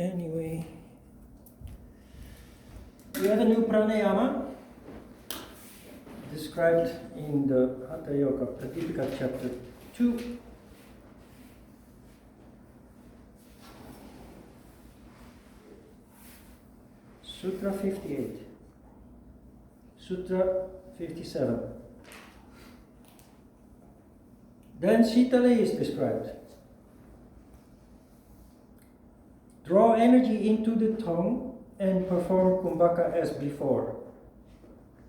Anyway, we have a new pranayama described in the Hatha Yoga Pradipika chapter 2. Sutra 58. Sutra 57. Then Sitali is described. Draw energy into the tongue and perform kumbhaka as before.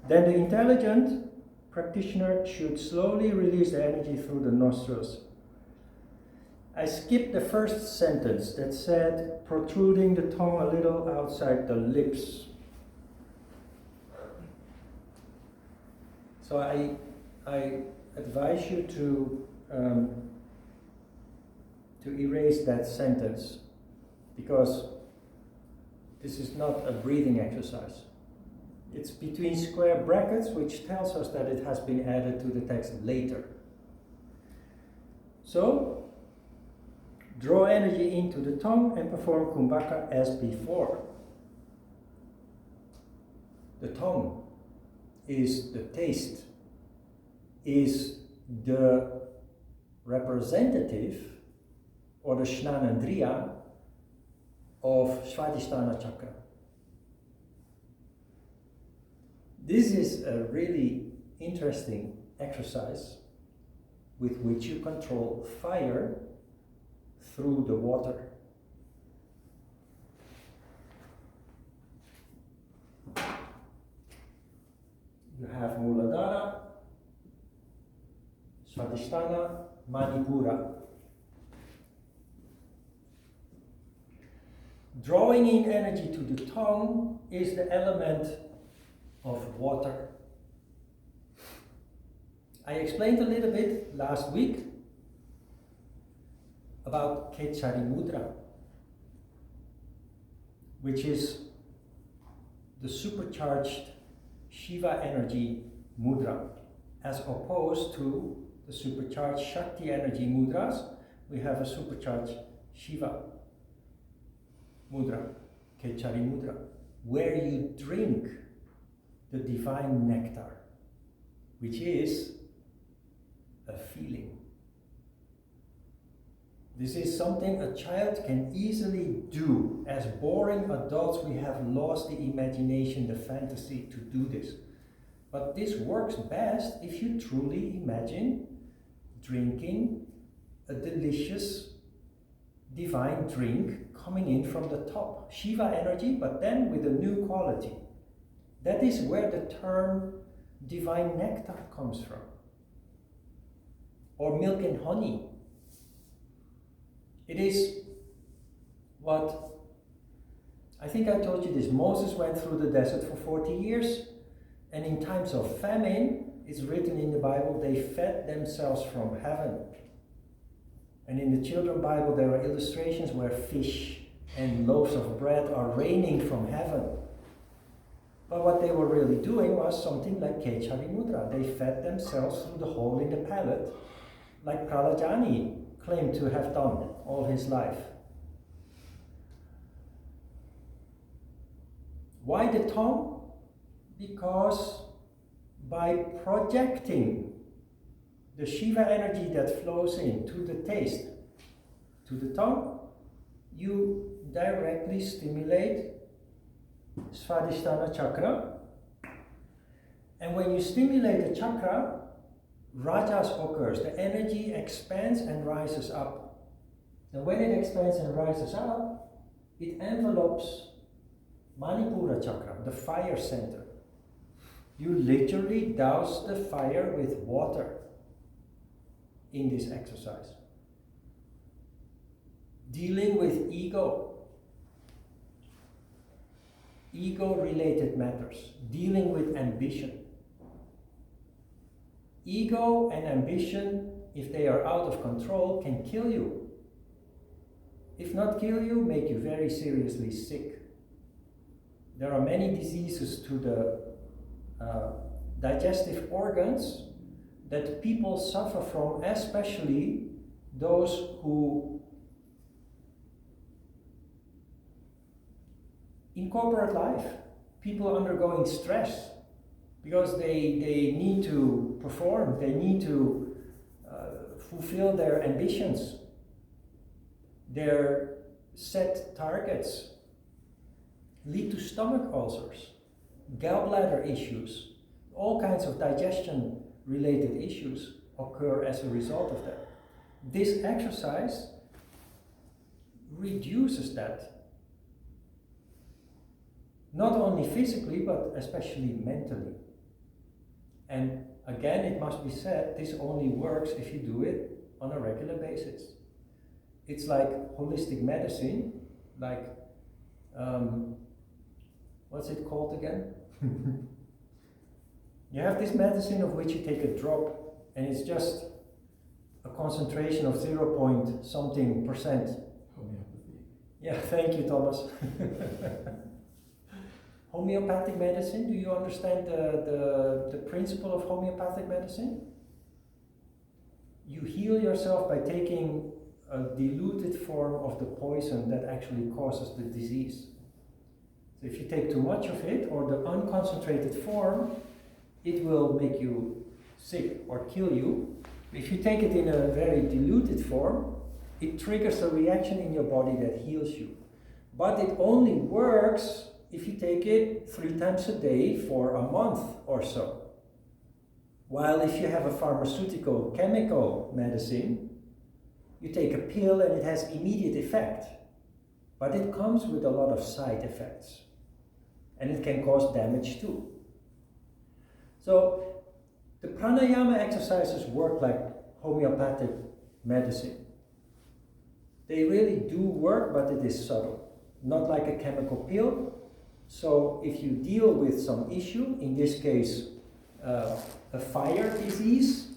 Then the intelligent practitioner should slowly release the energy through the nostrils. I skipped the first sentence that said protruding the tongue a little outside the lips. So I advise you to erase that sentence, because this is not a breathing exercise. It's between square brackets, which tells us that it has been added to the text later. So, draw energy into the tongue and perform kumbhaka as before. The tongue is the taste, is the representative or the Snanandriya of Svadhisthana chakra. This is a really interesting exercise with which you control fire through the water. You have Muladhara, Svadhisthana, Manipura. Drawing in energy to the tongue is the element of water. I explained a little bit last week about Kechari Mudra, which is the supercharged Shiva energy mudra, as opposed to the supercharged Shakti energy mudras. We have a supercharged Shiva mudra, Kechari Mudra, where you drink the divine nectar, which is a feeling. This is something a child can easily do. As boring adults, we have lost the imagination, the fantasy to do this. But this works best if you truly imagine drinking a delicious divine drink coming in from the top. Shiva energy, but then with a new quality. That is where the term divine nectar comes from. Or milk and honey. It is what, I think I told you this, Moses went through the desert for 40 years, and in times of famine, it's written in the Bible, they fed themselves from heaven. And in the Children's Bible, there are illustrations where fish and loaves of bread are raining from heaven. But what they were really doing was something like Kechari Mudra. They fed themselves through the hole in the palate, like Prahlajani claimed to have done all his life. Why the tongue? Because by projecting the Shiva energy that flows in to the taste, to the tongue, you directly stimulate Svadhisthana chakra. And when you stimulate the chakra, rajas occurs. The energy expands and rises up. And when it expands and rises up, it envelopes Manipura chakra, the fire center. You literally douse the fire with water in this exercise. Dealing with ego-related matters, dealing with ambition. Ego and ambition, if they are out of control, can kill you. If not kill you, make you very seriously sick. There are many diseases to the digestive organs that people suffer from, especially those who in corporate life, people undergoing stress because they need to perform, they need to fulfill their ambitions, their set targets, lead to stomach ulcers, gallbladder issues, all kinds of digestion related issues occur as a result of that. This exercise reduces that, not only physically but especially mentally. And again, it must be said, this only works if you do it on a regular basis. It's like holistic medicine, like what's it called again? You have this medicine of which you take a drop, and it's just a concentration of 0 point something percent. Homeopathy. Yeah, thank you, Thomas. Homeopathic medicine, do you understand the principle of homeopathic medicine? You heal yourself by taking a diluted form of the poison that actually causes the disease. So if you take too much of it, or the unconcentrated form, it will make you sick or kill you. If you take it in a very diluted form, it triggers a reaction in your body that heals you. But it only works if you take it 3 times a day for a month or so. While if you have a pharmaceutical chemical medicine, you take a pill and it has immediate effect. But it comes with a lot of side effects. And it can cause damage too. So the pranayama exercises work like homeopathic medicine. They really do work, but it is subtle. Not like a chemical pill. So if you deal with some issue, in this case a fire disease,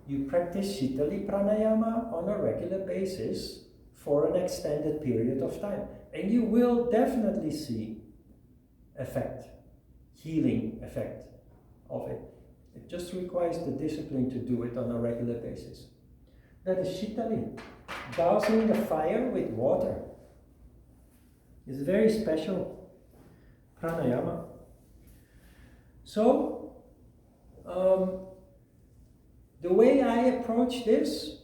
you practice Sitali Pranayama on a regular basis for an extended period of time. And you will definitely see effect, healing effect of it. It just requires the discipline to do it on a regular basis. That is Sitali, dousing the fire with water. It's very special pranayama. So, the way I approach this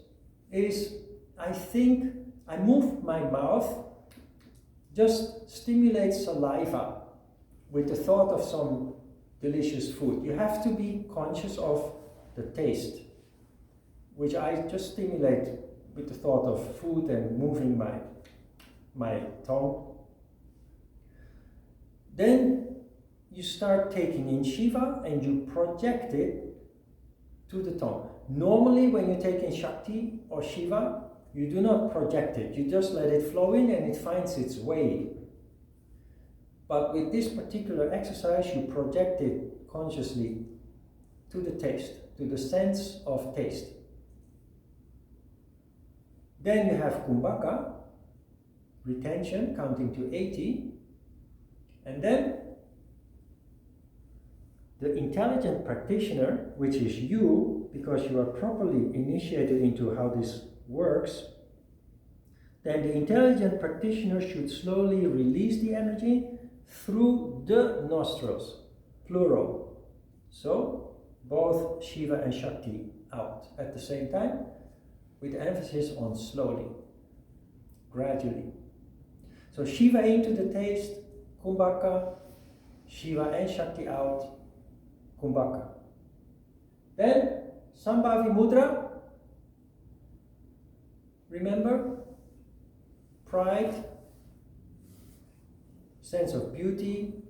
is, I think I move my mouth, just stimulate saliva with the thought of some delicious food. You have to be conscious of the taste, which I just stimulate with the thought of food and moving my tongue. Then you start taking in Shiva and you project it to the tongue. Normally when you take in Shakti or Shiva, you do not project it. You just let it flow in and it finds its way. But with this particular exercise, you project it consciously to the taste, to the sense of taste. Then you have Kumbhaka, retention, counting to 80. And then the intelligent practitioner, which is you, because you are properly initiated into how this works, then the intelligent practitioner should slowly release the energy through the nostrils, plural. So, both Shiva and Shakti out at the same time, with emphasis on slowly, gradually. So Shiva into the taste, Kumbhaka, Shiva and Shakti out, Kumbhaka. Then, Sambhavi Mudra, remember, pride, sense of beauty,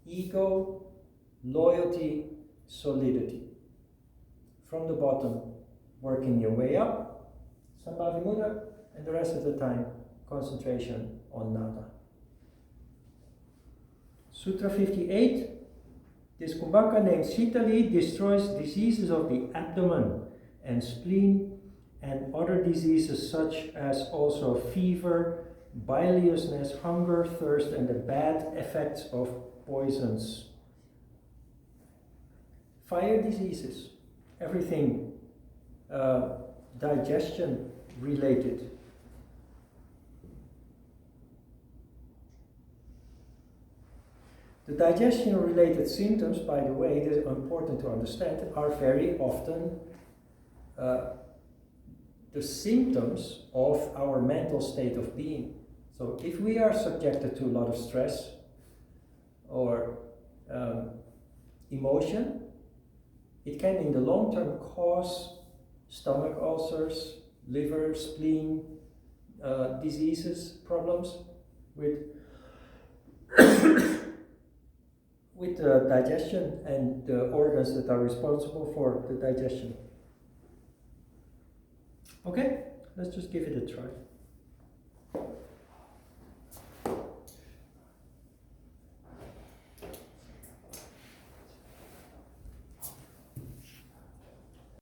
ego, loyalty, solidity. From the bottom, working your way up, Sambhavi Mudra, and the rest of the time, concentration on nada. Sutra 58. This Kumbhaka named Sitali destroys diseases of the abdomen and spleen and other diseases such as also fever, biliousness, hunger, thirst, and the bad effects of poisons. Fire diseases, everything digestion related. The digestion-related symptoms, by the way, it is important to understand, are very often the symptoms of our mental state of being. So if we are subjected to a lot of stress or emotion, it can in the long term cause stomach ulcers, liver, spleen, diseases, problems with with the digestion and the organs that are responsible for the digestion. Okay, let's just give it a try.